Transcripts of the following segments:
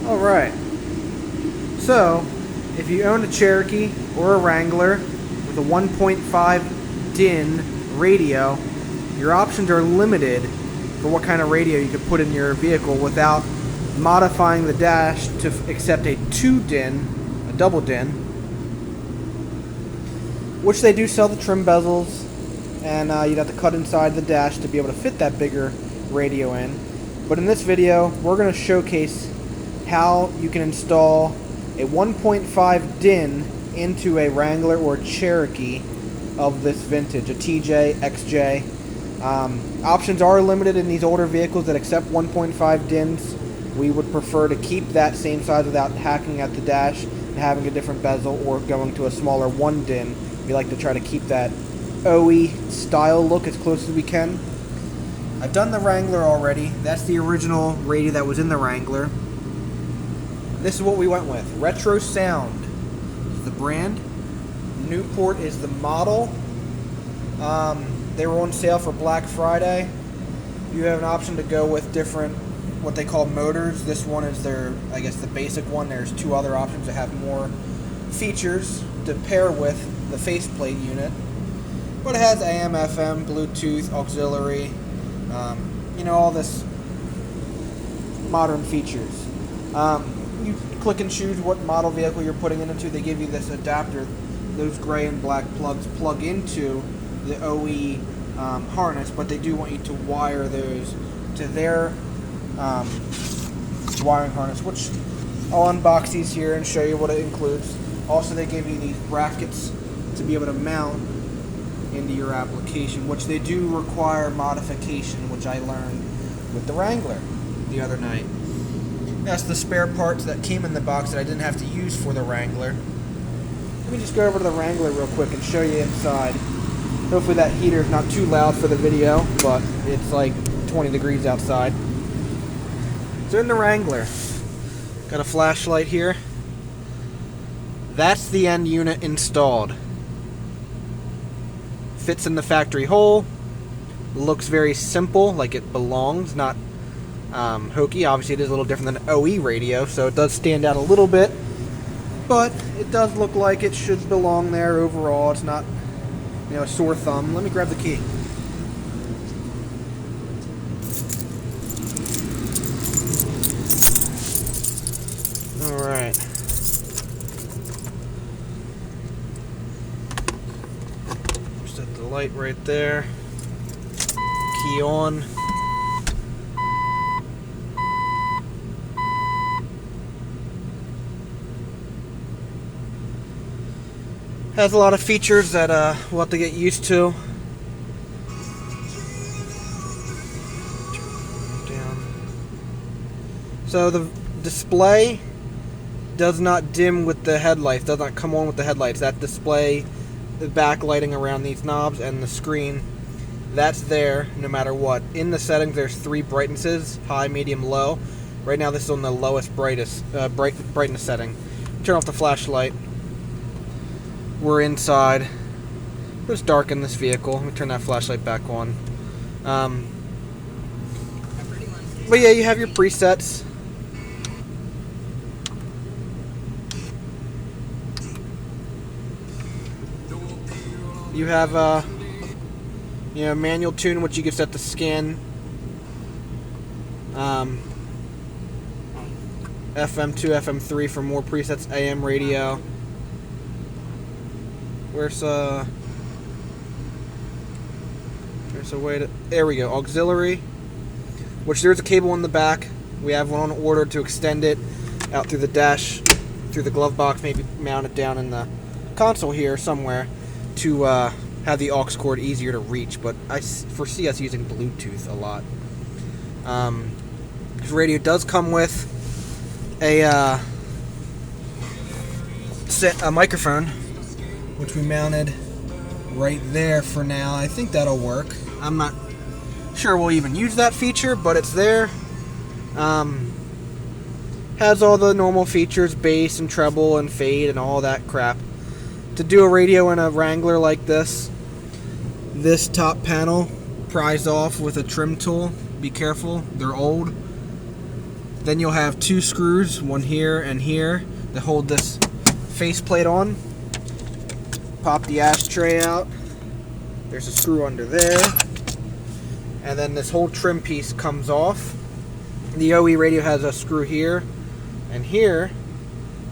Alright, so if you own a Cherokee or a Wrangler with a 1.5 DIN radio, your options are limited for what kind of radio you can put in your vehicle without modifying the dash to accept a 2 DIN, a double DIN, which they do sell the trim bezels, and you'd have to cut inside the dash to be able to fit that bigger radio in. But in this video, we're going to showcase how you can install a 1.5 DIN into a Wrangler or Cherokee of this vintage, a TJ XJ. Options are limited in these older vehicles that accept 1.5 DINs. We would prefer to keep that same size without hacking at the dash and having a different bezel or going to a smaller 1 DIN. We like to try to keep that OE style look as close as we can. I've done the Wrangler already. That's the original radio that was in the Wrangler. This is what we went with. RetroSound is the brand. Newport is the model. They were on sale for Black Friday. You have an option to go with different, what they call motors. This one is their, I guess, the basic one. There's 2 other options that have more features to pair with the faceplate unit. But it has AM, FM, Bluetooth, auxiliary, all this modern features. You click and choose what model vehicle you're putting it into. They give you this adapter. Those gray and black plugs plug into the OE harness, but they do want you to wire those to their wiring harness, which I'll unbox these here and show you what it includes. Also, they give you these brackets to be able to mount into your application, which they do require modification, which I learned with the Wrangler the other night. That's the spare parts that came in the box that I didn't have to use for the Wrangler. Let me just go over to the Wrangler real quick and show you inside. Hopefully that heater is not too loud for the video, but it's like 20 degrees outside. So in the Wrangler, got a flashlight here. That's the end unit installed. Fits in the factory hole. Looks very simple, like it belongs, not hokey. Obviously it is a little different than an OE radio, so it does stand out a little bit, but it does look like it should belong there overall. It's not, a sore thumb. Let me grab the key. Alright. Set the light right there. Key on. Has a lot of features that we'll have to get used to. So the display does not dim with the headlights, does not come on with the headlights. That display, the backlighting around these knobs and the screen, that's there no matter what. In the settings there's 3 brightnesses, high, medium, low. Right now this is on the lowest brightness setting. Turn off the flashlight. We're inside. It's dark in this vehicle. Let me turn that flashlight back on. But yeah, you have your presets. You have manual tune, which you can set to scan. FM2, FM3 for more presets. AM radio. There's a way to... There we go. Auxiliary, which there's a cable in the back. We have one on order to extend it out through the dash, through the glove box, maybe mount it down in the console here somewhere to have the aux cord easier to reach. But I foresee us using Bluetooth a lot. This radio does come with a microphone, which we mounted right there for now. I think that'll work. I'm not sure we'll even use that feature, but it's there. Has all the normal features, bass and treble and fade and all that crap. To do a radio in a Wrangler like this top panel pries off with a trim tool. Be careful, they're old. Then you'll have 2 screws, one here and here, that hold this faceplate on. Pop the ashtray out. There's a screw under there. And then this whole trim piece comes off. The OE radio has a screw here and here.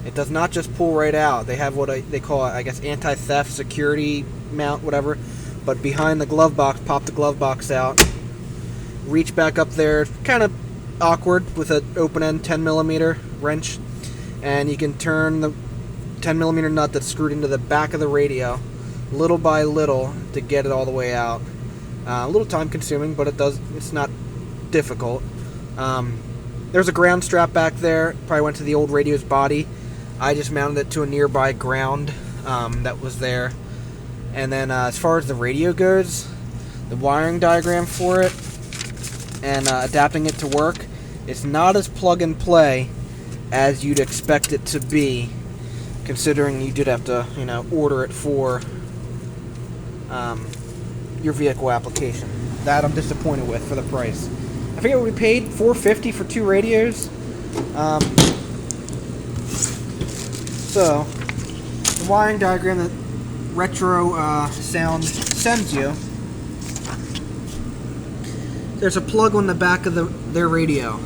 It does not just pull right out. They have what they call, I guess, anti-theft security mount, whatever. But behind the glove box, pop the glove box out. Reach back up there, kind of awkward with an open-end 10mm wrench. And you can turn the 10mm nut that's screwed into the back of the radio, little by little, to get it all the way out. A little time-consuming, but it's not difficult. There's a ground strap back there. Probably went to the old radio's body. I just mounted it to a nearby ground that was there. And then as far as the radio goes, the wiring diagram for it and adapting it to work, it's not as plug-and-play as you'd expect it to be, considering you did have to, order it for your vehicle application. That I'm disappointed with for the price. I forget what we paid, $450 for 2 radios. So, the wiring diagram that RetroSound sends you, there's a plug on the back of their radio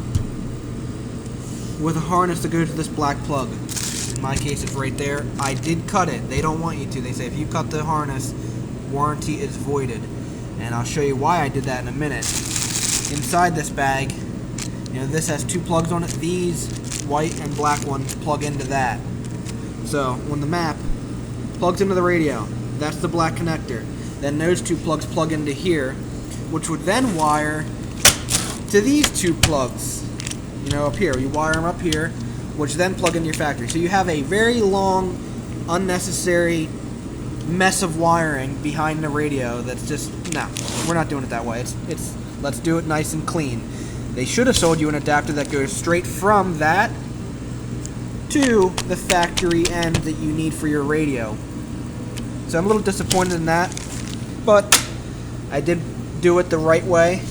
with a harness that goes to this black plug. In my case, it's right there. I did cut it. They don't want you to. They say if you cut the harness, warranty is voided. And I'll show you why I did that in a minute. Inside this bag, this has 2 plugs on it. These white and black ones plug into that. So when the map plugs into the radio, that's the black connector. Then those 2 plugs plug into here, which would then wire to these 2 plugs. Up here. You wire them up here, which then plug into your factory. So you have a very long, unnecessary mess of wiring behind the radio that's just, no, we're not doing it that way. It's let's do it nice and clean. They should have sold you an adapter that goes straight from that to the factory end that you need for your radio. So I'm a little disappointed in that, but I did do it the right way.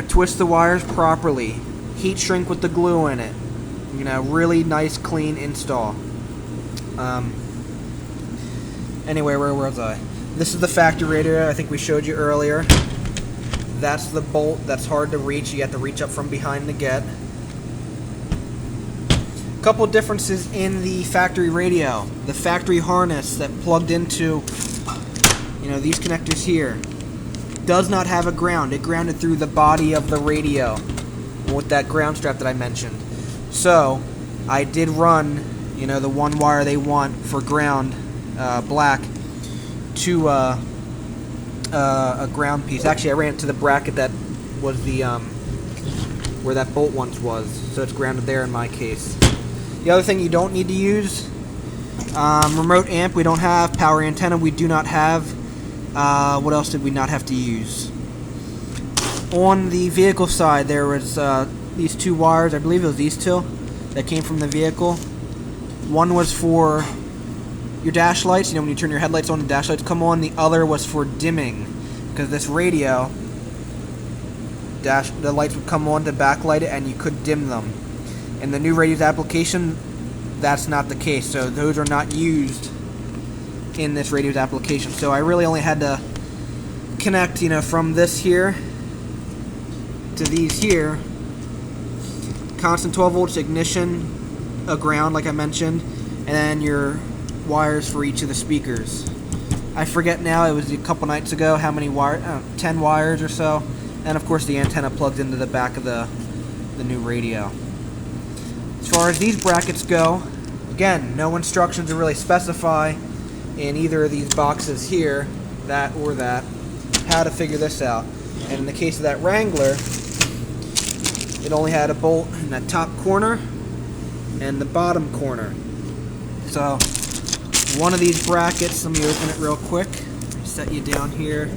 Twist the wires properly, heat shrink with the glue in it. Really nice, clean install. Anyway, where was I? This is the factory radio I think we showed you earlier. That's the bolt that's hard to reach. You have to reach up from behind to get. A couple differences in the factory radio. The factory harness that plugged into, these connectors here, does not have a ground. It grounded through the body of the radio with that ground strap that I mentioned. So I did run, the one wire they want for ground, black, to a ground piece. Actually, I ran it to the bracket that was the where that bolt once was, so it's grounded there in my case. The other thing you don't need to use, remote amp we don't have, power antenna we do not have. What else did we not have to use? On the vehicle side, there was these 2 wires, I believe it was these 2, that came from the vehicle. One was for your dash lights, when you turn your headlights on, the dash lights come on. The other was for dimming, because this radio, the lights would come on to backlight it, and you could dim them. In the new radio's application, that's not the case, so those are not used in this radio's application. So I really only had to connect, from this here to these here. Constant 12 volts ignition, a ground like I mentioned, and then your wires for each of the speakers. I forget now, it was a couple nights ago how many wires, 10 wires or so, and of course the antenna plugged into the back of the new radio. As far as these brackets go, again, no instructions to really specify in either of these boxes here, that or that, how to figure this out. And in the case of that Wrangler, it only had a bolt in that top corner and the bottom corner. So one of these brackets, let me open it real quick, set you down here.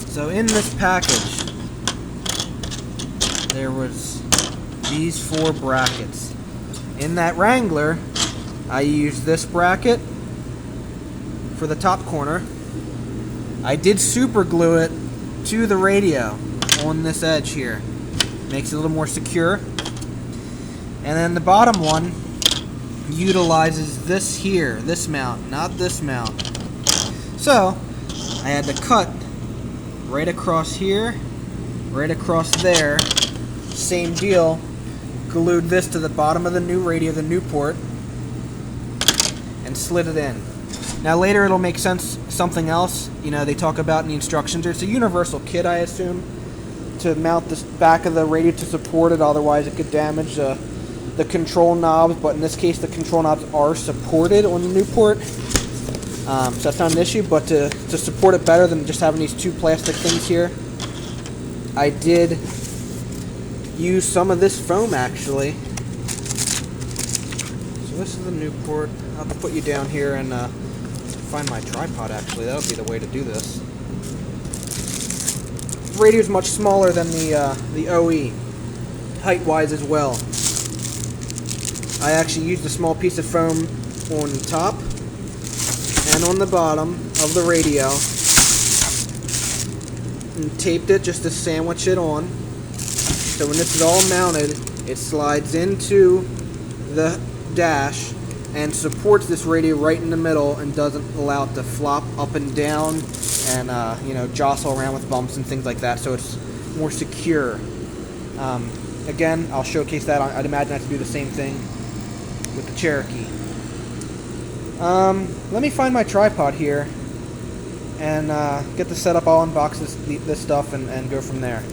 So in this package, there was these 4 brackets. In that Wrangler, I used this bracket, for the top corner. I did super glue it to the radio on this edge here. Makes it a little more secure. And then the bottom one utilizes this here, this mount, not this mount. So I had to cut right across here, right across there. Same deal. Glued this to the bottom of the new radio, the Newport, and slid it in. Now later it'll make sense something else. You know, they talk about in the instructions. It's a universal kit, I assume, to mount the back of the radio to support it. Otherwise, it could damage the control knobs. But in this case, the control knobs are supported on the Newport, so that's not an issue. But to support it better than just having these two plastic things here, I did use some of this foam actually. So this is the Newport. I'll have to put you down here and find my tripod actually. That would be the way to do this. The radio is much smaller than the OE, height-wise as well. I actually used a small piece of foam on the top and on the bottom of the radio and taped it just to sandwich it on. So when this is all mounted, it slides into the dash and supports this radio right in the middle and doesn't allow it to flop up and down and you know, jostle around with bumps and things like that. So it's more secure. Again, I'll showcase that. I'd imagine I have to do the same thing with the Cherokee. Let me find my tripod here and get this set up. I'll unbox this stuff and go from there.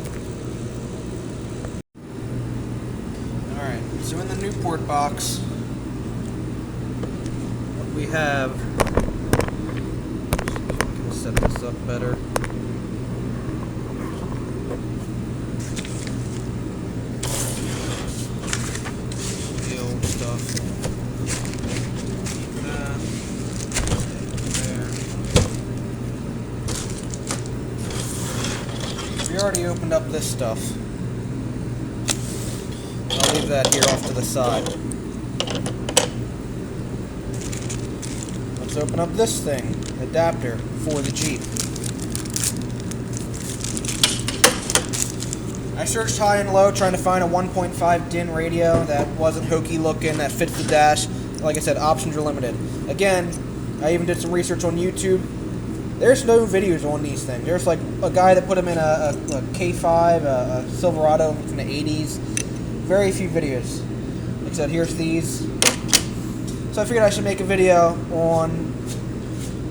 Alright, so in the Newport box, what we have, can set this up better. The old stuff. That. There. We already opened up this stuff. I'll leave that here off to the side. Let's open up this thing, adapter for the Jeep. I searched high and low trying to find a 1.5 DIN radio that wasn't hokey looking, that fits the dash. Like I said, options are limited. Again, I even did some research on YouTube. There's no videos on these things. There's like a guy that put them in a K5, a Silverado from the 80s. Very few videos. Like I said, here's these. So I figured I should make a video on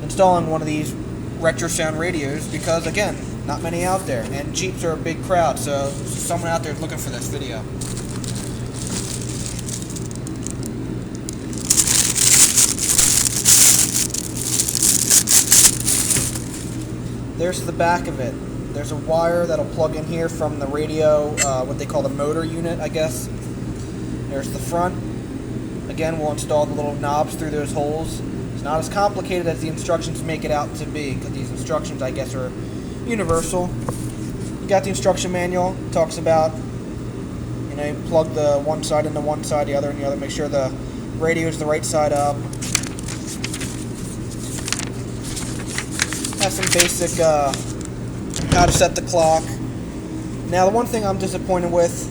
installing one of these RetroSound radios because, again, not many out there. And Jeeps are a big crowd, so someone out there is looking for this video. There's the back of it. There's a wire that'll plug in here from the radio, what they call the motor unit, I guess. There's the front. Again, we'll install the little knobs through those holes. It's not as complicated as the instructions make it out to be, because these instructions, I guess, are universal. You got the instruction manual. It talks about, you know, you plug the one side into one side, the other in the other. Make sure the radio is the right side up. Has some basic how to set the clock. Now, the one thing I'm disappointed with,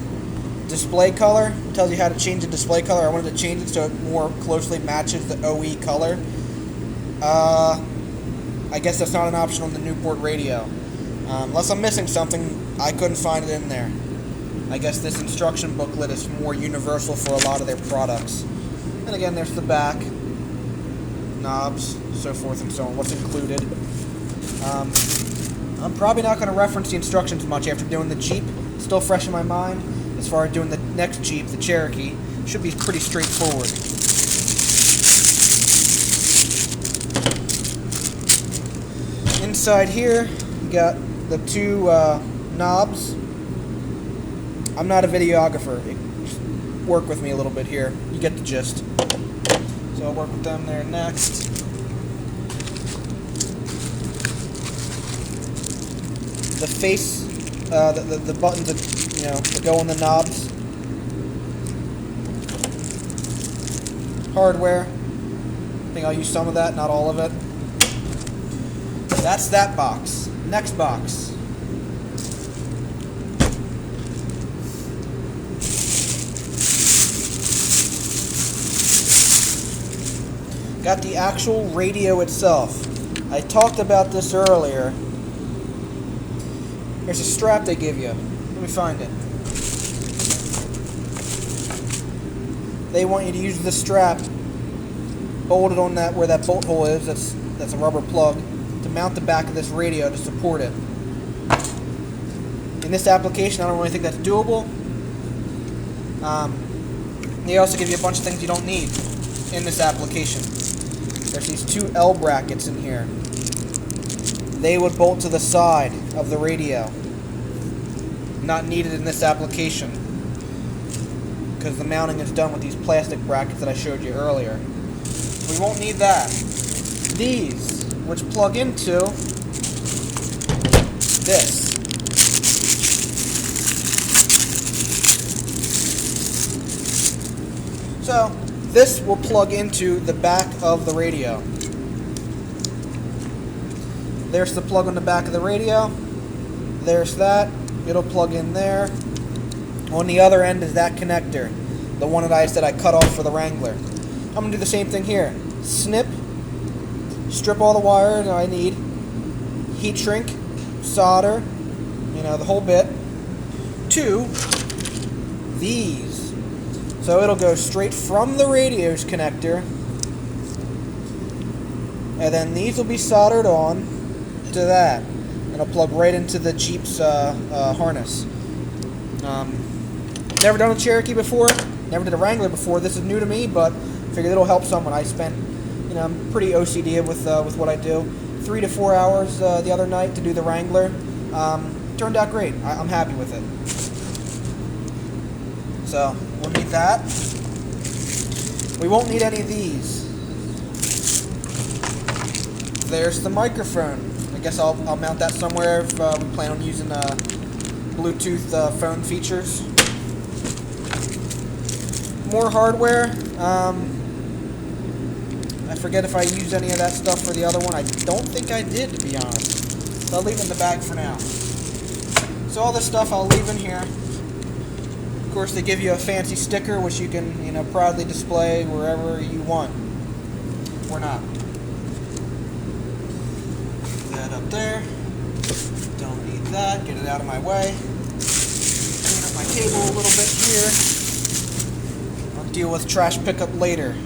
display color. It tells you how to change the display color. I wanted to change it so it more closely matches the OE color. I guess that's not an option on the Newport radio. Unless I'm missing something, I couldn't find it in there. I guess this instruction booklet is more universal for a lot of their products. And again, there's the back, knobs, so forth and so on, what's included. I'm probably not going to reference the instructions much after doing the Jeep. It's still fresh in my mind. As far as doing the next Jeep, the Cherokee, should be pretty straightforward. Inside here, you got the two knobs. I'm not a videographer. Just work with me a little bit here. You get the gist. So I'll work with them there next. The face, the buttons that, you know, that go on the knobs. Hardware. I think I'll use some of that, not all of it. That's that box. Next box. Got the actual radio itself. I talked about this earlier. There's a strap they give you. Let me find it. They want you to use the strap, bolt it on that where that bolt hole is. That's a rubber plug to mount the back of this radio to support it. In this application, I don't really think that's doable. They also give you a bunch of things you don't need in this application. There's these two L brackets in here. They would bolt to the side of the radio. Not needed in this application, because the mounting is done with these plastic brackets that I showed you earlier. We won't need that. These, which plug into this. So, this will plug into the back of the radio. There's the plug on the back of the radio. There's that. It'll plug in there. On the other end is that connector, the one that I said I cut off for the Wrangler. I'm going to do the same thing here. Snip, strip all the wire that I need, heat shrink, solder, the whole bit, to these. So it'll go straight from the radio's connector, and then these will be soldered on to that. It'll plug right into the Jeep's harness. Never done a Cherokee before, never did a Wrangler before. This is new to me, but figured it'll help someone. I spent, I'm pretty OCD with what I do. 3 to 4 hours the other night to do the Wrangler. Turned out great. I'm happy with it. So we'll need that. We won't need any of these. There's the microphone. I guess I'll mount that somewhere if we plan on using Bluetooth phone features. More hardware. I forget if I used any of that stuff for the other one. I don't think I did, to be honest. So I'll leave it in the bag for now. So all this stuff I'll leave in here. Of course, they give you a fancy sticker, which you can, proudly display wherever you want. Or not. That up there. Don't need that. Get it out of my way. Clean up my table a little bit here. I'll deal with trash pickup later.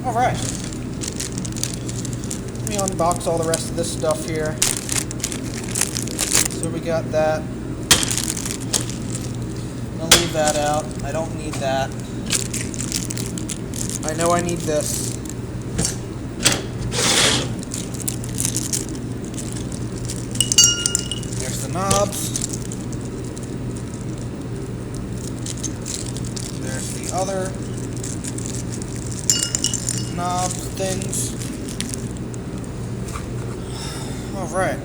Alright. Let me unbox all the rest of this stuff here. So we got that. I'll leave that out. I don't need that. I know I need this. There's the knobs. There's the other knob things. Alright.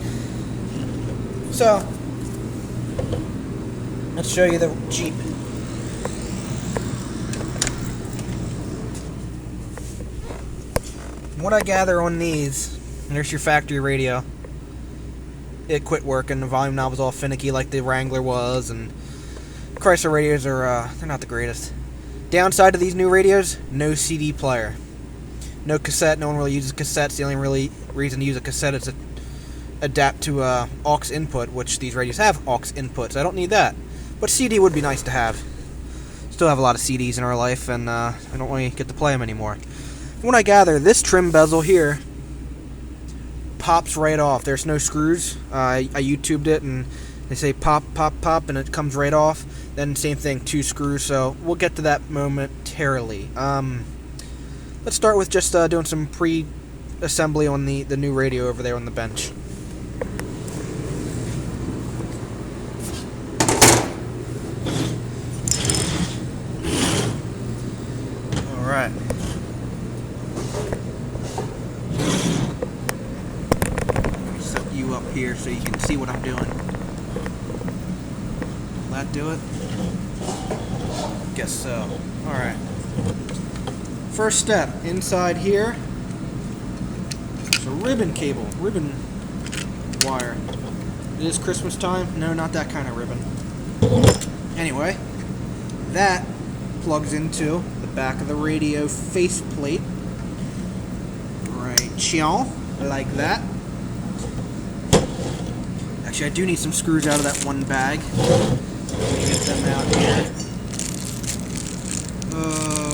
So, let's show you the Jeep. What I gather on these, there's your factory radio. It quit working, the volume knob was all finicky like the Wrangler was, and Chrysler radios are, they're not the greatest. Downside to these new radios, no CD player. No cassette, no one really uses cassettes. The only really reason to use a cassette is to adapt to aux input, which these radios have aux input, so I don't need that. But CD would be nice to have. Still have a lot of CDs in our life, and I don't really get to play them anymore. From what I gather, this trim bezel here pops right off. There's no screws. I YouTubed it, and they say pop, pop, pop, and it comes right off. Then same thing, 2 screws, so we'll get to that momentarily. Let's start with just doing some pre-assembly on the new radio over there on the bench. Alright. Let me set you up here so you can see what I'm doing. Will that do it? Guess so. Alright. First step, inside here, a ribbon cable, ribbon wire. It is Christmas time? No, not that kind of ribbon. Anyway, that plugs into the back of the radio faceplate. Right, chill, like that. Actually, I do need some screws out of that one bag. Get them out here.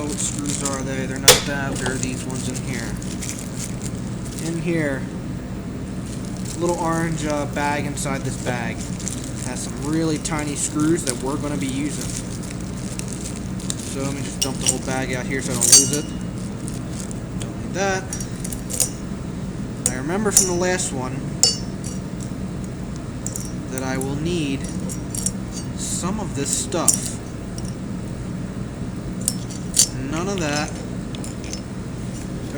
What screws are they? They're not that. They're these ones in here. In here, little orange bag inside this bag has some really tiny screws that we're going to be using. So let me just dump the whole bag out here so I don't lose it. Don't need that. I remember from the last one that I will need some of this stuff. None of that.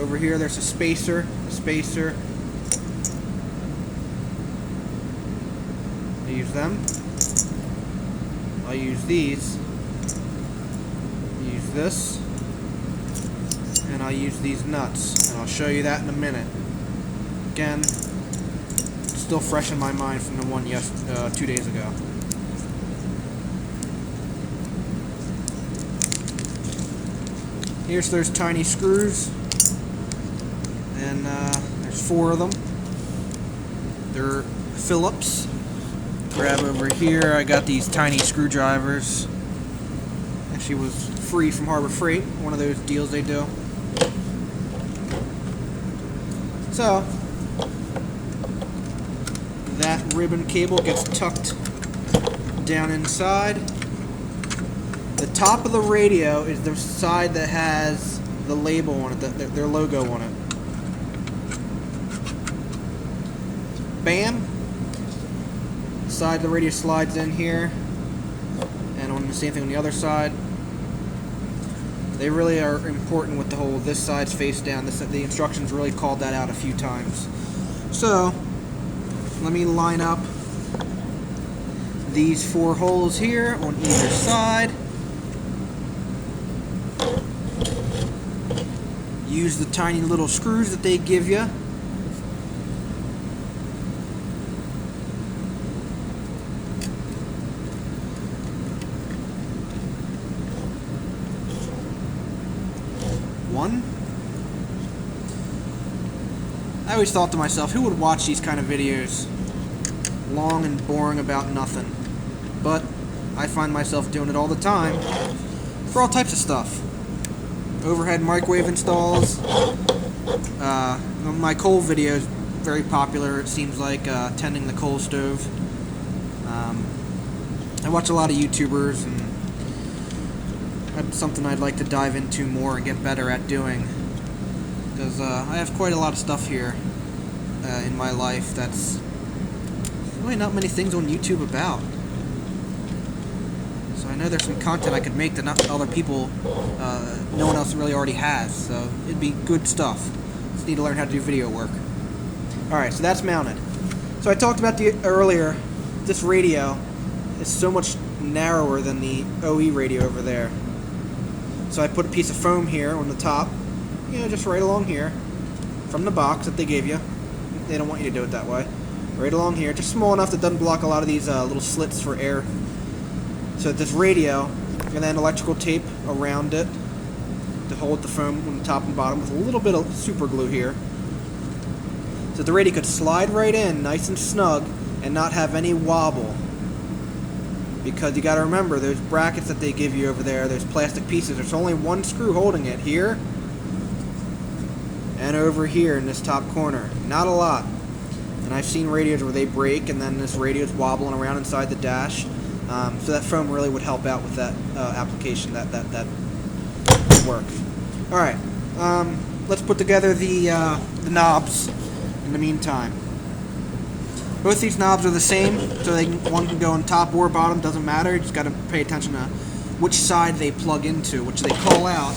Over here there's a spacer. I use them. I'll use these. Use this. And I'll use these nuts. And I'll show you that in a minute. Again, still fresh in my mind from the one 2 days ago. Here's those tiny screws. And there's 4 of them. They're Phillips. Grab over here, I got these tiny screwdrivers. Actually was free from Harbor Freight, one of those deals they do. So, that ribbon cable gets tucked down inside. The top of the radio is the side that has the label on it, their logo on it. Bam! The side of the radio slides in here, and on the same thing on the other side. They really are important with the whole this side's face down. The instructions really called that out a few times. So, let me line up these 4 holes here on either side. Use the tiny little screws that they give you. One. I always thought to myself, who would watch these kind of videos? Long and boring about nothing. But I find myself doing it all the time for all types of stuff. Overhead microwave installs. My coal video is very popular, it seems like, tending the coal stove. I watch a lot of YouTubers, and that's something I'd like to dive into more and get better at doing. Because I have quite a lot of stuff here in my life that's really not many things on YouTube about. So I know there's some content I could make that not other people, no one else really already has. So it'd be good stuff. Just need to learn how to do video work. Alright, so that's mounted. So I talked about earlier, this radio is so much narrower than the OE radio over there. So I put a piece of foam here on the top, just right along here, from the box that they gave you. They don't want you to do it that way. Right along here, just small enough that doesn't block a lot of these little slits for air. So this radio, and then electrical tape around it to hold the foam on the top and bottom with a little bit of super glue here. So the radio could slide right in nice and snug and not have any wobble. Because you got to remember, those brackets that they give you over there, those plastic pieces, there's only one screw holding it here and over here in this top corner. Not a lot. And I've seen radios where they break and then this radio's wobbling around inside the dash. So that foam really would help out with that application, that work. Alright, let's put together the knobs in the meantime. Both these knobs are the same, so one can go on top or bottom, doesn't matter. You just got to pay attention to which side they plug into, which they call out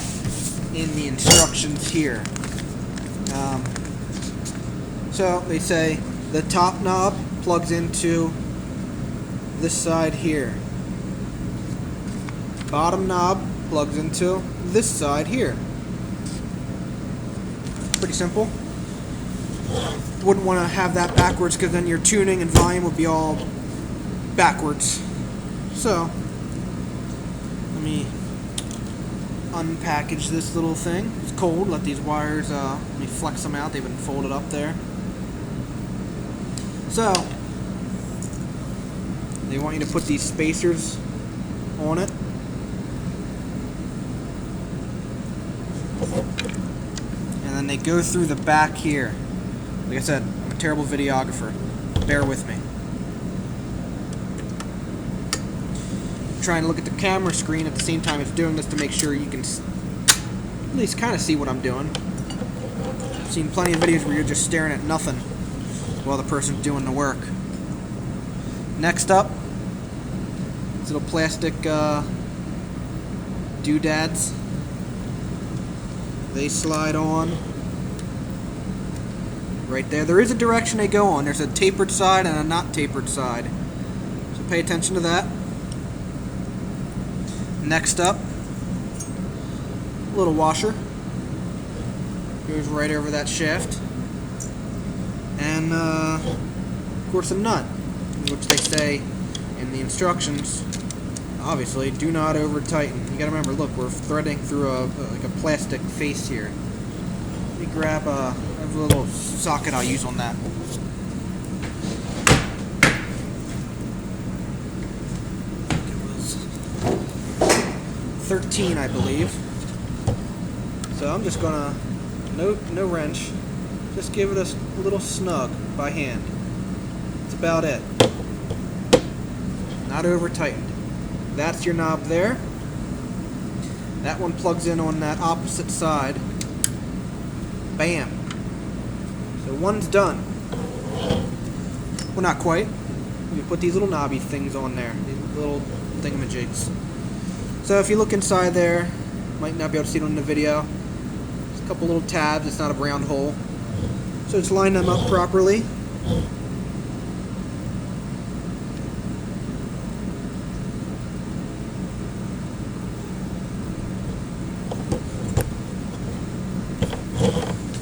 in the instructions here. So they say the top knob plugs into this side here. Bottom knob plugs into this side here. Pretty simple. Wouldn't want to have that backwards because then your tuning and volume would be all backwards. So, let me unpackage this little thing. It's cold. Let these wires, let me flex them out. They've been folded up there. So, they want you to put these spacers on it. And then they go through the back here. Like I said, I'm a terrible videographer. Bear with me. I'm trying to look at the camera screen at the same time as doing this to make sure you can at least kind of see what I'm doing. I've seen plenty of videos where you're just staring at nothing while the person's doing the work. Next up, these little plastic doodads. They slide on right there. There is a direction they go on. There's a tapered side and a not tapered side. So pay attention to that. Next up, a little washer. Goes right over that shaft. And, of course, a nut, which they say in the instructions, obviously, do not over tighten. You gotta remember, look, we're threading through like a plastic face here. Let me grab I have a little socket I'll use on that. It was 13, I believe. So I'm just gonna, no wrench, just give it a little snug by hand. That's about it. Not over tightened. That's your knob there. That one plugs in on that opposite side. Bam. So one's done. Well, not quite. You put these little knobby things on there. These little thingamajigs. So if you look inside there, might not be able to see it on the video. There's a couple little tabs. It's not a round hole. So just line them up properly.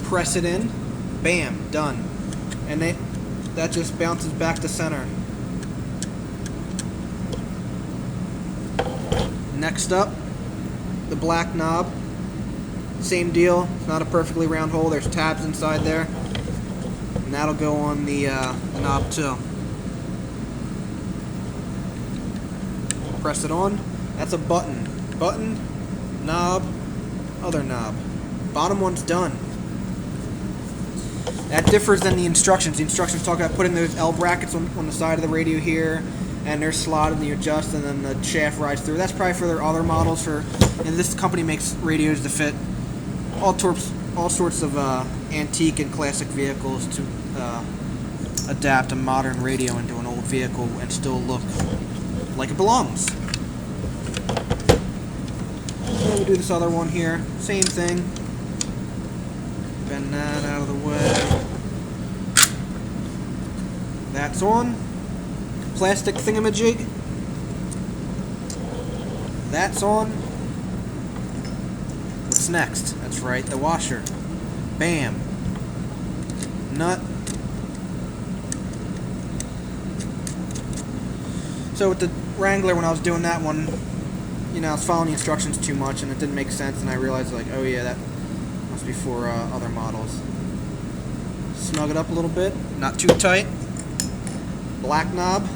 Press it in, bam, done. And that just bounces back to center. Next up, the black knob. Same deal, it's not a perfectly round hole, there's tabs inside there. And that'll go on the knob too. Press it on, that's a button. Button, knob, other knob. Bottom one's done. That differs than the instructions. The instructions talk about putting those L brackets on the side of the radio here, and they're slotted and you adjust, and then the shaft rides through. That's probably for their other models. And this company makes radios to fit all sorts of antique and classic vehicles to adapt a modern radio into an old vehicle and still look like it belongs. So we do this other one here. Same thing. Bend that out of the way. That's on. Plastic thingamajig. That's on. What's next? That's right, the washer. Bam. Nut. So with the Wrangler, when I was doing that one, you know, I was following the instructions too much and it didn't make sense, and I realized, like, oh yeah, that must be for other models. Snug it up a little bit, not too tight. Black knob.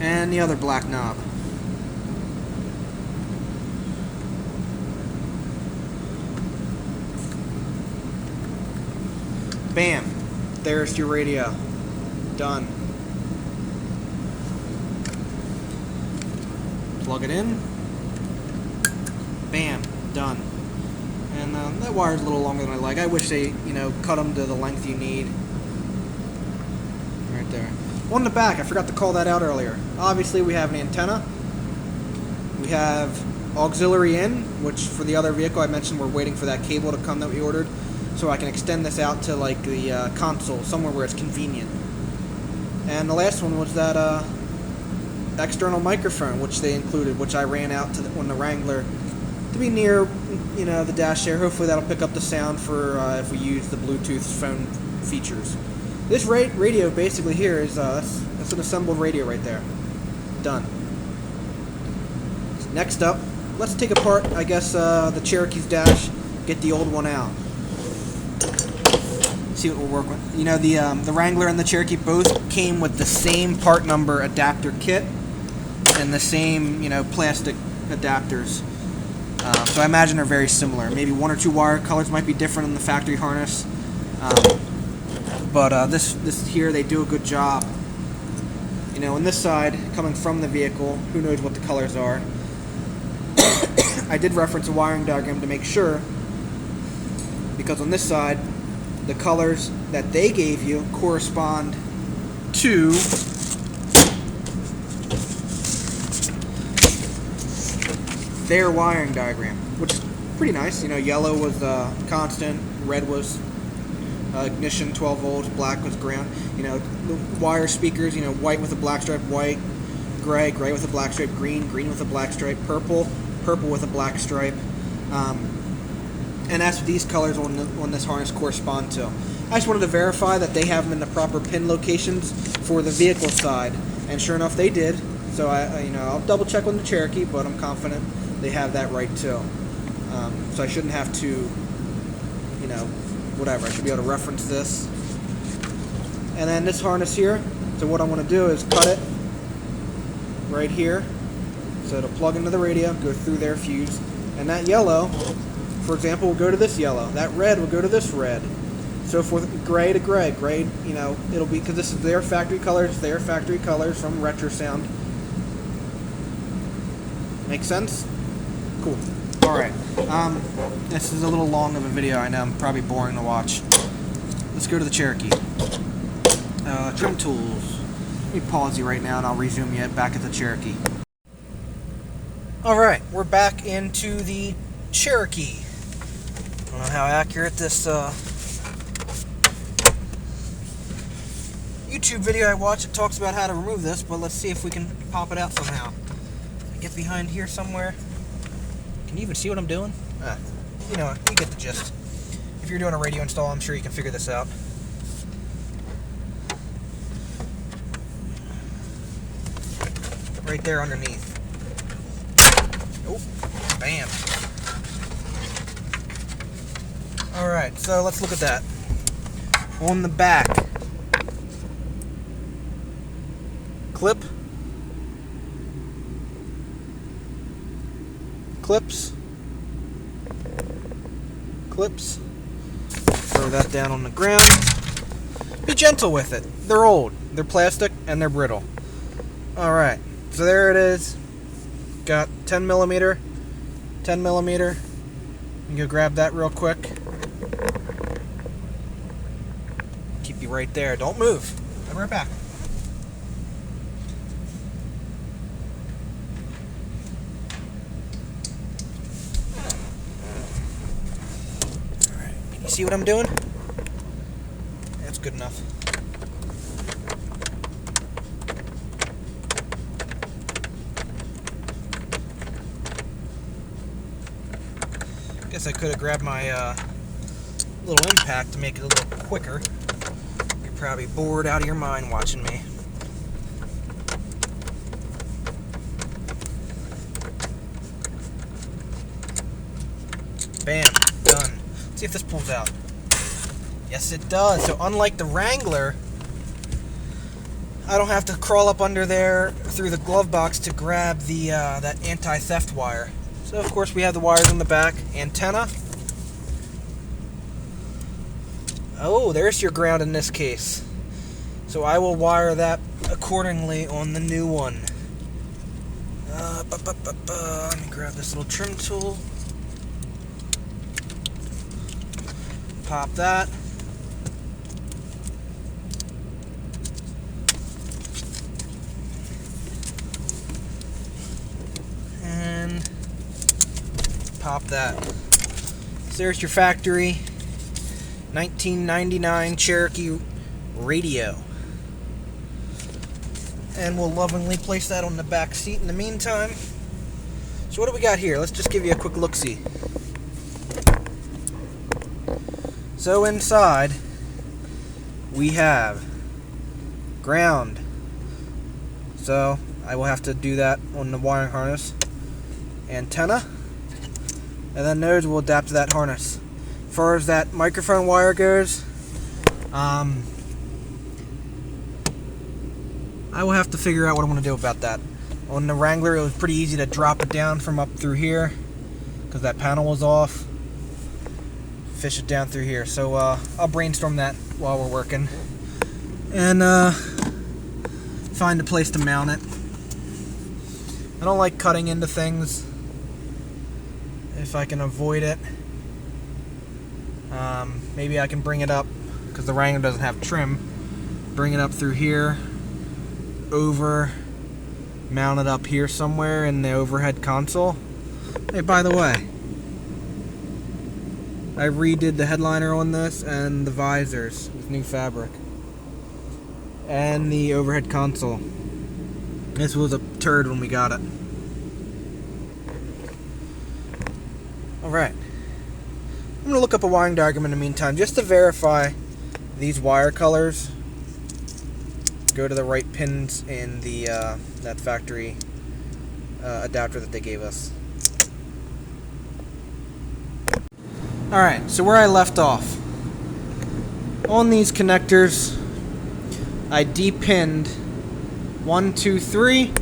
And the other black knob. Bam. There's your radio. Done. Plug it in. Bam. Done. And that wire's a little longer than I like. I wish they, you know, cut them to the length you need. Right there. On the back, I forgot to call that out earlier. Obviously, we have an antenna. We have auxiliary in, which for the other vehicle I mentioned, we're waiting for that cable to come that we ordered, so I can extend this out to like the console, somewhere where it's convenient. And the last one was that external microphone, which they included, which I ran out to on the Wrangler to be near, the dash there. Hopefully that'll pick up the sound for if we use the Bluetooth phone features. This radio basically here is that's an assembled radio right there. Done. Next up, let's take apart, I guess, the Cherokee's dash, get the old one out. See what we'll work with. The Wrangler and the Cherokee both came with the same part number adapter kit and the same, plastic adapters. So I imagine they're very similar. Maybe one or two wire colors might be different in the factory harness. But this here, they do a good job. On this side, coming from the vehicle, who knows what the colors are. I did reference a wiring diagram to make sure, because on this side, the colors that they gave you correspond to their wiring diagram, which is pretty nice. Yellow was constant, red was ignition 12 volts, black was ground. The wire speakers, white with a black stripe, white, gray with a black stripe, green with a black stripe, purple with a black stripe. And that's what these colors on this harness correspond to. I just wanted to verify that they have them in the proper pin locations for the vehicle side, and sure enough, they did. So I'll double check on the Cherokee, but I'm confident they have that right too. So I shouldn't have to, whatever. I should be able to reference this. And then this harness here. So what I'm going to do is cut it right here. So it'll plug into the radio, go through their fuse, and that yellow, for example, will go to this yellow. That red will go to this red. So for gray to gray, it'll be, because this is their factory colors from RetroSound. Make sense? Cool. Alright. This is a little long of a video, I know. I'm probably boring to watch. Let's go to the Cherokee. Trim tools. Let me pause you right now and I'll resume you back at the Cherokee. Alright, we're back into the Cherokee. I don't know how accurate this YouTube video I watched, it talks about how to remove this, but let's see if we can pop it out somehow. Get behind here somewhere. Can you even see what I'm doing? You get the gist. If you're doing a radio install, I'm sure you can figure this out. Right there underneath. Oh, bam. Alright, so let's look at that. On the back. Clips. Throw that down on the ground. Be gentle with it. They're old. They're plastic and they're brittle. Alright, so there it is. Got 10 millimeter. You can go grab that real quick. Keep you right there. Don't move. I'll be right back. See what I'm doing? That's good enough. Guess I could have grabbed my little impact to make it a little quicker. You're probably bored out of your mind watching me. Bam, done. See if this pulls out. Yes, it does. So unlike the Wrangler, I don't have to crawl up under there through the glove box to grab the that anti-theft wire. So of course we have the wires in the back. Antenna. Oh, there's your ground in this case. So I will wire that accordingly on the new one. Let me grab this little trim tool. Pop that. And pop that. So there's your factory 1999 Cherokee radio. And we'll lovingly place that on the back seat in the meantime. So what do we got here? Let's just give you a quick look-see. So inside, we have ground. So I will have to do that on the wiring harness. Antenna. And then those will adapt to that harness. As far as that microphone wire goes, I will have to figure out what I'm going to do about that. On the Wrangler, it was pretty easy to drop it down from up through here because that panel was off. Fish it down through here. So I'll brainstorm that while we're working and find a place to mount it. I don't like cutting into things if I can avoid it. Maybe I can bring it up because the Wrangler doesn't have trim. Bring it up through here, over, mount it up here somewhere in the overhead console. Hey, by the way, I redid the headliner on this and the visors with new fabric and the overhead console. This was a turd when we got it. Alright, I'm going to look up a wiring diagram in the meantime just to verify these wire colors go to the right pins in the that factory adapter that they gave us. Alright, so where I left off. On these connectors, I depinned 1, 2, 3,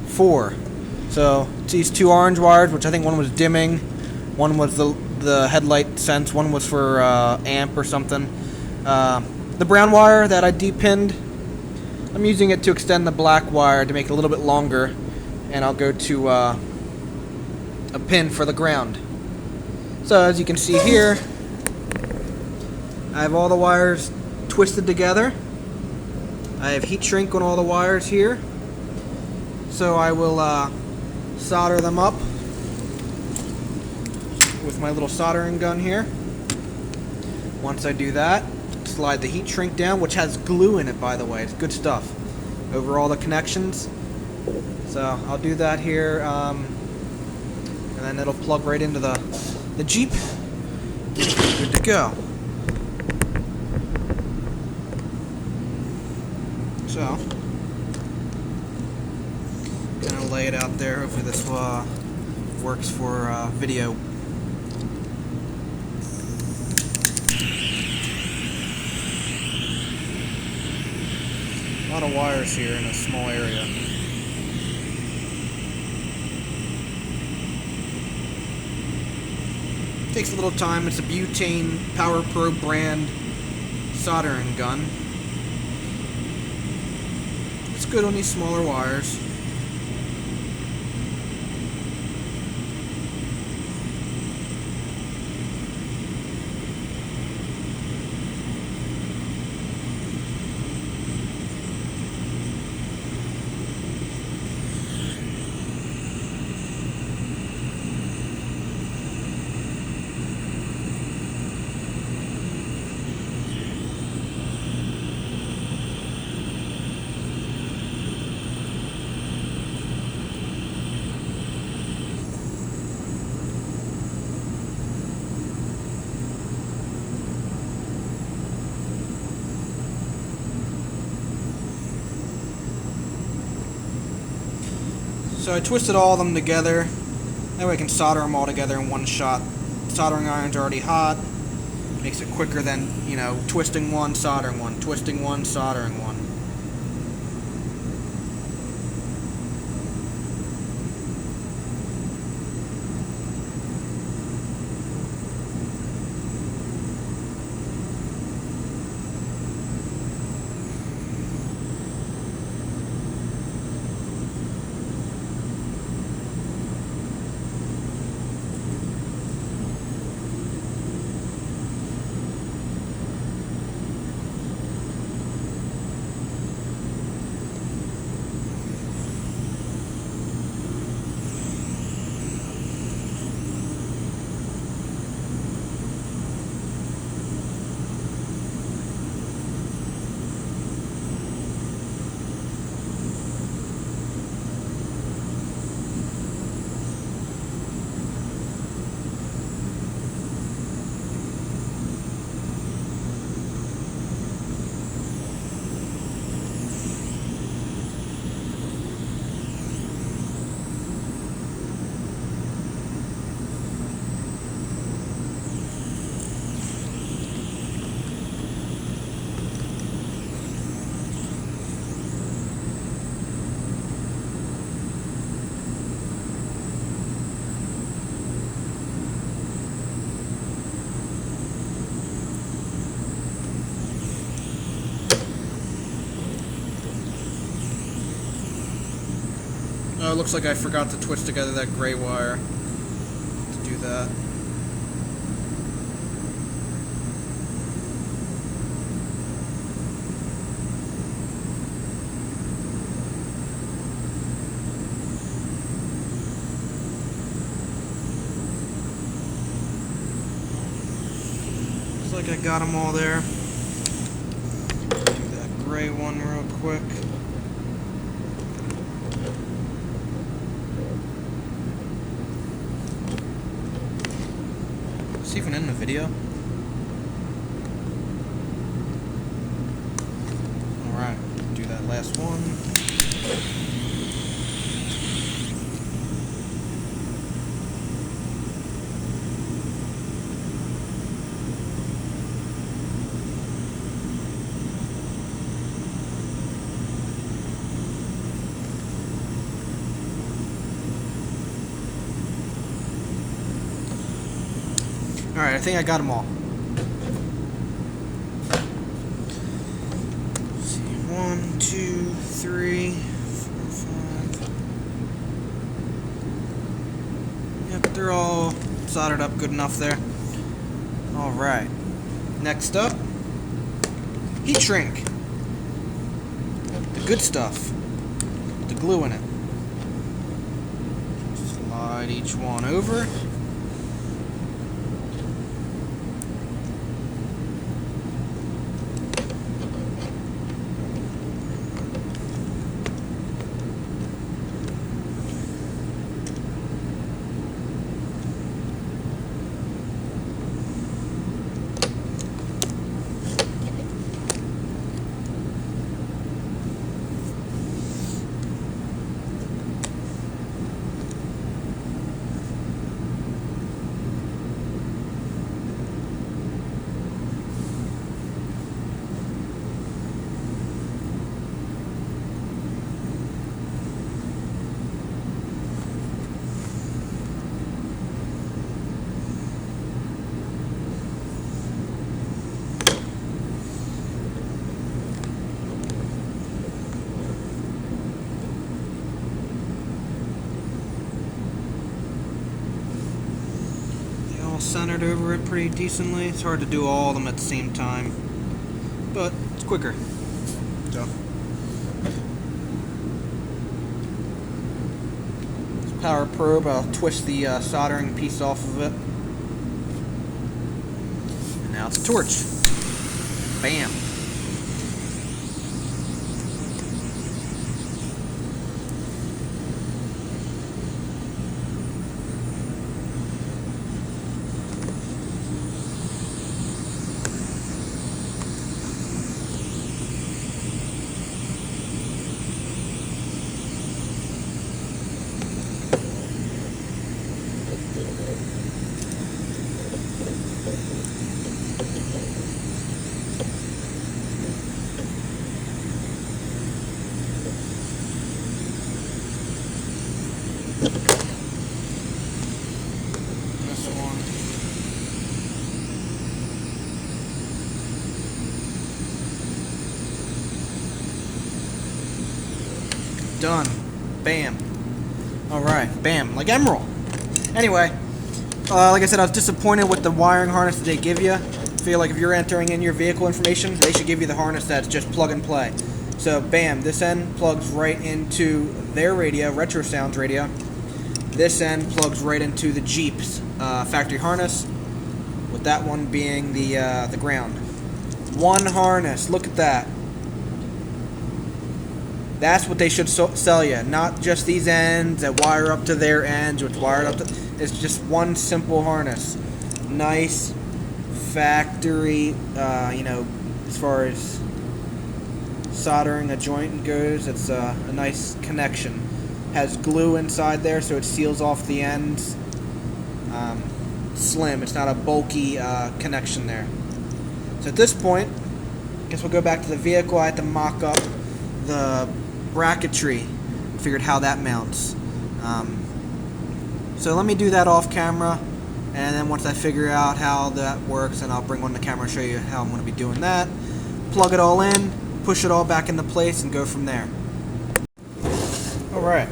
4. So it's these two orange wires, which I think one was dimming, one was the headlight sense, one was for amp or something. The brown wire that I depinned, I'm using it to extend the black wire to make it a little bit longer, and I'll go to a pin for the ground. So as you can see here, I have all the wires twisted together. I have heat shrink on all the wires here. So I will solder them up with my little soldering gun here. Once I do that, slide the heat shrink down, which has glue in it, by the way. It's good stuff, over all the connections. So I'll do that here, and then it'll plug right into the Jeep. Good to go. So, gonna lay it out there. Hopefully this works for video. A lot of wires here in a small area. Takes a little time. It's a butane Power Pro brand soldering gun. It's good on these smaller wires. So I twisted all of them together. That way I can solder them all together in one shot. The soldering iron's already hot. Makes it quicker than, you know, twisting one, soldering one, twisting one, soldering one. it looks like I forgot to twist together that gray wire to do that. Looks like I got them all there. Do that gray one real quick. Even in the video. Alright, do that last one. Alright, I think I got them all. Let's see, 1, 2, 3, 4, 5. Yep, they're all soldered up good enough there. Alright. Next up, heat shrink. The good stuff. The glue in it. Slide each one over. Centered over it pretty decently. It's hard to do all of them at the same time, but it's quicker. So, this power probe, I'll twist the soldering piece off of it. And now it's a torch. Bam. Done. Bam. Alright, bam. Like emerald. Anyway, like I said, I was disappointed with the wiring harness that they give you. I feel like if you're entering in your vehicle information, they should give you the harness that's just plug and play. So, bam, this end plugs right into their radio, RetroSound's radio. This end plugs right into the Jeep's factory harness, with that one being the ground. One harness. Look at that. That's what they should sell you, not just these ends that wire up to their ends, which wired up to. It's just one simple harness. Nice factory, as far as soldering a joint goes, it's a nice connection. Has glue inside there, so it seals off the ends. Slim. It's not a bulky connection there. So at this point, I guess we'll go back to the vehicle. I had to mock up the bracketry, figured how that mounts. So let me do that off camera, and then once I figure out how that works, then I'll bring one to the camera and show you how I'm going to be doing that. Plug it all in, push it all back into place, and go from there. Alright,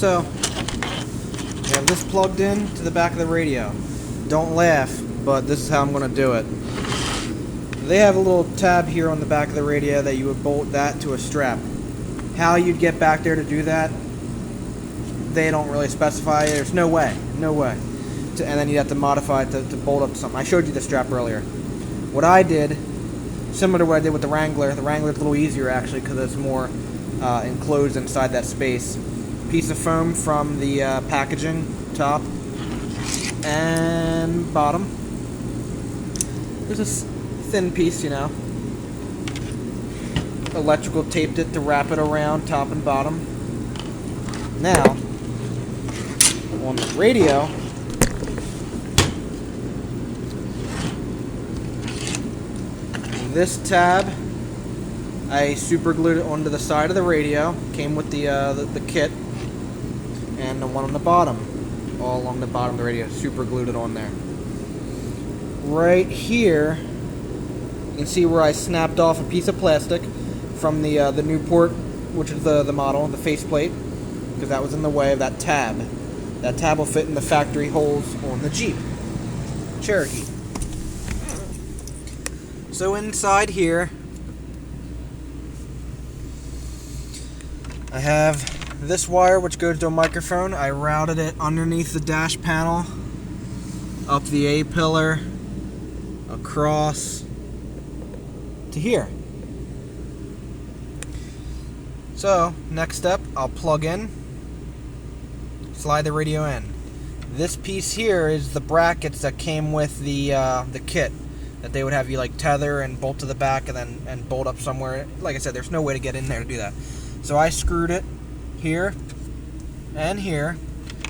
So, we have this plugged in to the back of the radio. Don't laugh, but this is how I'm going to do it. They have a little tab here on the back of the radio that you would bolt that to a strap. How you'd get back there to do that, they don't really specify. There's no way. And then you'd have to modify it to bolt up to something. I showed you the strap earlier. What I did, similar to what I did with the Wrangler's a little easier actually because it's more enclosed inside that space. Piece of foam from the packaging, top and bottom. There's this thin piece, you know. Electrical taped it to wrap it around top and bottom. Now, on the radio, this tab, I super glued it onto the side of the radio. Came with the kit, and the one on the bottom, all along the bottom of the radio, super glued it on there. Right here, you can see where I snapped off a piece of plastic from the Newport, which is the model, the faceplate, because that was in the way of that tab. That tab will fit in the factory holes on the Jeep Cherokee. So inside here, I have this wire which goes to a microphone. I routed it underneath the dash panel, up the A-pillar, across to here. So, next step, I'll plug in, slide the radio in. This piece here is the brackets that came with the kit that they would have you like tether and bolt to the back and bolt up somewhere. Like I said, there's no way to get in there to do that. So I screwed it here and here.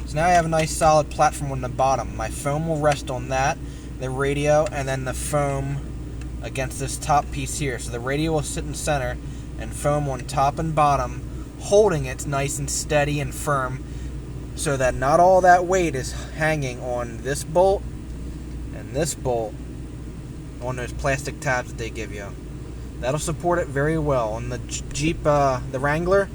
So now I have a nice solid platform on the bottom. My foam will rest on that, the radio, and then the foam against this top piece here. So the radio will sit in center and foam on top and bottom, holding it nice and steady and firm so that not all that weight is hanging on this bolt and this bolt on those plastic tabs that they give you. That'll support it very well. On the Jeep, the Wrangler,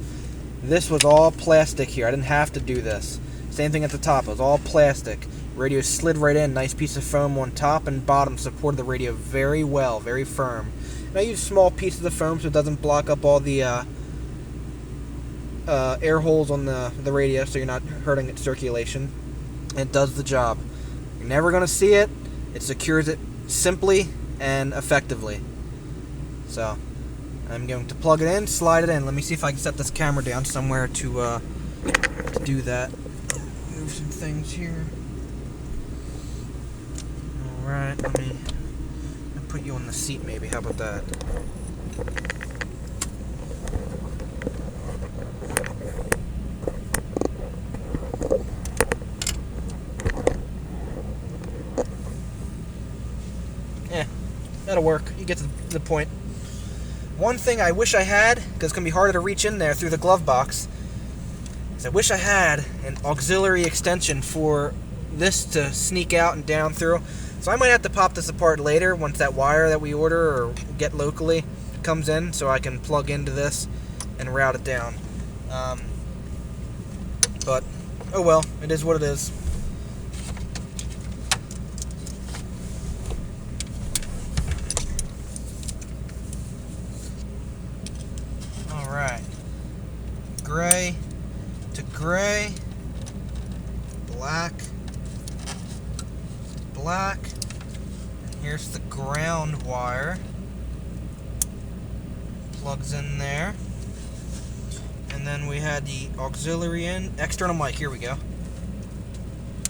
this was all plastic here. I didn't have to do this. Same thing at the top. It was all plastic. Radio slid right in. Nice piece of foam on top and bottom. Supported the radio very well, very firm. And I use small pieces of foam so it doesn't block up all the air holes on the radio, so you're not hurting its circulation. And it does the job. You're never going to see it. It secures it simply and effectively. So, I'm going to plug it in, slide it in. Let me see if I can set this camera down somewhere to do that. Move some things here. Alright, let me put you on the seat maybe. How about that? That'll work. You get to the point. One thing I wish I had, because it's going to be harder to reach in there through the glove box, is I wish I had an auxiliary extension for this to sneak out and down through. So I might have to pop this apart later once that wire that we order or get locally comes in, so I can plug into this and route it down. But, oh well, it is what it is. Alright, gray to gray, black, black, and here's the ground wire, plugs in there, and then we had the auxiliary in, external mic, here we go,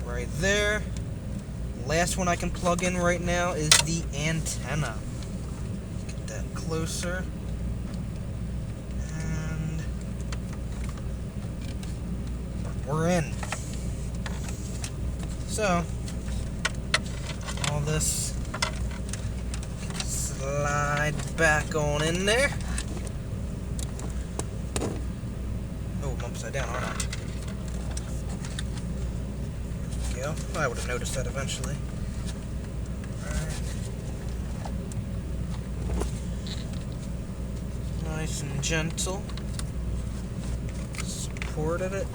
right there. Last one I can plug in right now is the antenna. Get that closer. We're in. So, all this slide back on in there. Oh, I'm upside down, aren't I? There we go. I would have noticed that eventually. Right. Nice and gentle. Supported it.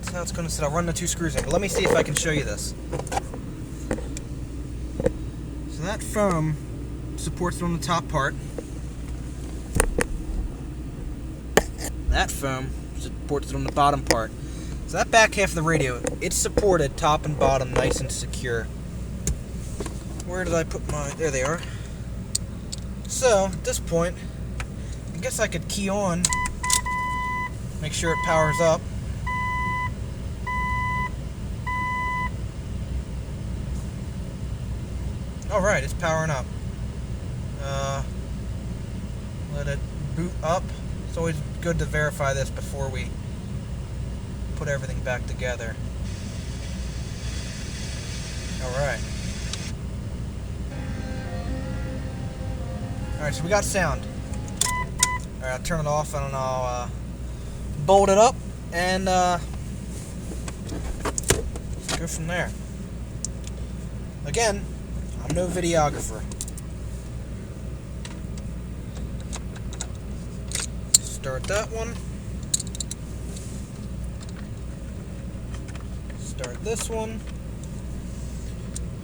That's how it's going to sit. I'll run the 2 screws in, but let me see if I can show you this. So that foam supports it on the top part. That foam supports it on the bottom part. So that back half of the radio, it's supported top and bottom, nice and secure. Where did I put my... There they are. So, at this point, I guess I could key on, make sure it powers up. Alright, it's powering up. Let it boot up. It's always good to verify this before we put everything back together. Alright. Alright, so we got sound. Alright, I'll turn it off and I'll bolt it up and go from there. Again, I'm no videographer. Start that one. Start this one.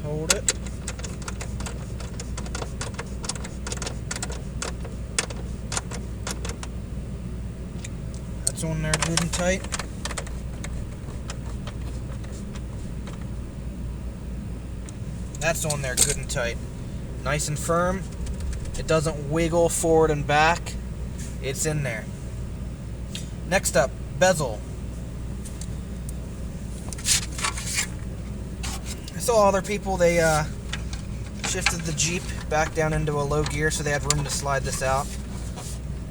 Hold it. That's on there good and tight. That's on there good and tight. Nice and firm. It doesn't wiggle forward and back. It's in there. Next up, bezel. I saw other people, they shifted the Jeep back down into a low gear so they had room to slide this out.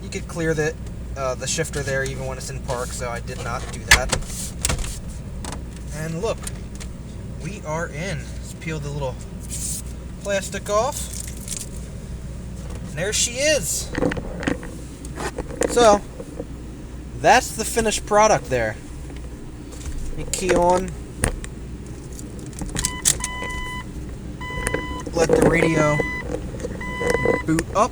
You could clear the shifter there even when it's in park, so I did not do that. And look, we are in. Let's peel the little plastic off. And there she is. So, that's the finished product there. You key on. Let the radio boot up.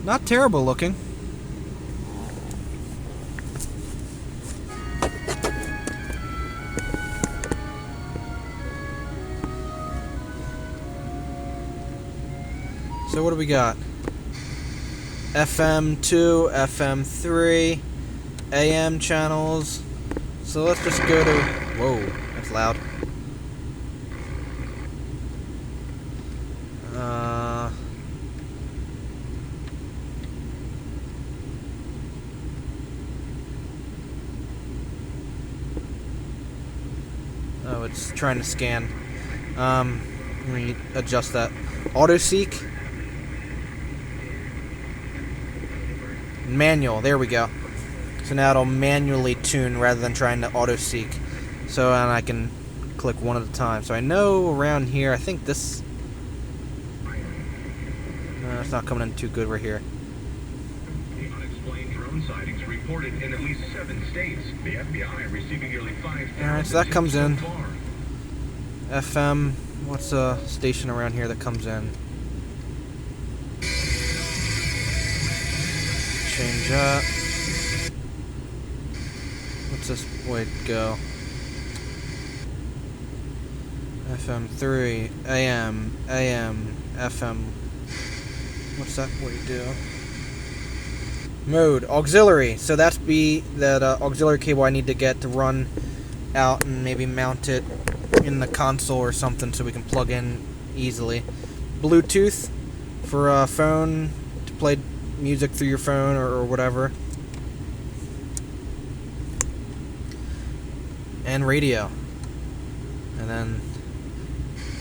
Not terrible looking. So what do we got? FM2, FM3, AM channels. So let's just go to... Whoa, that's loud. Oh, it's trying to scan. Let me adjust that. Auto seek. Manual, there we go. So now it'll manually tune rather than trying to auto seek. So and I can click one at a time. So I know around here, I think this... No, it's not coming in too good right here. Unexplained drone sightings reported in at least 7 states. The FBI receiving nearly 5,000. Alright, so that comes in. FM, what's a station around here that comes in? Change that. What's this way to go? FM3, AM, FM. What's that way to do? Mode, auxiliary. So that's that auxiliary cable I need to get to run out and maybe mount it in the console or something so we can plug in easily. Bluetooth for a phone to play music through your phone or whatever. And radio. And then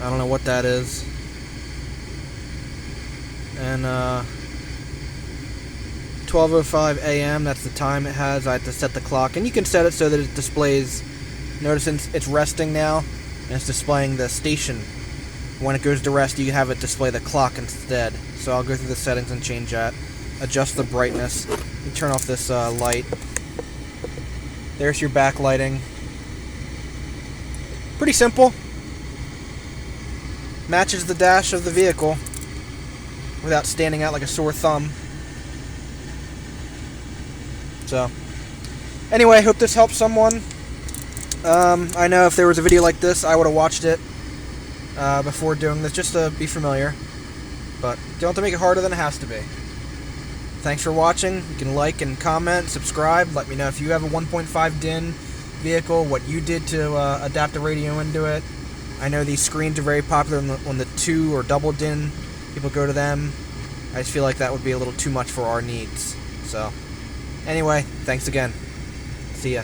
I don't know what that is. And 12:05 a.m. that's the time it has. I have to set the clock, and you can set it so that it displays. Notice it's resting now, and it's displaying the station. When it goes to rest, you can have it display the clock instead. So I'll go through the settings and change that. Adjust the brightness. You turn off this light. There's your backlighting. Pretty simple. Matches the dash of the vehicle without standing out like a sore thumb. So, anyway, hope this helps someone. I know if there was a video like this, I would have watched it before doing this, just to be familiar. But don't have to make it harder than it has to be. Thanks for watching. You can like and comment, subscribe. Let me know if you have a 1.5 DIN vehicle, what you did to adapt the radio into it. I know these screens are very popular when the 2 or double DIN people go to them. I just feel like that would be a little too much for our needs. So, anyway, thanks again. See ya.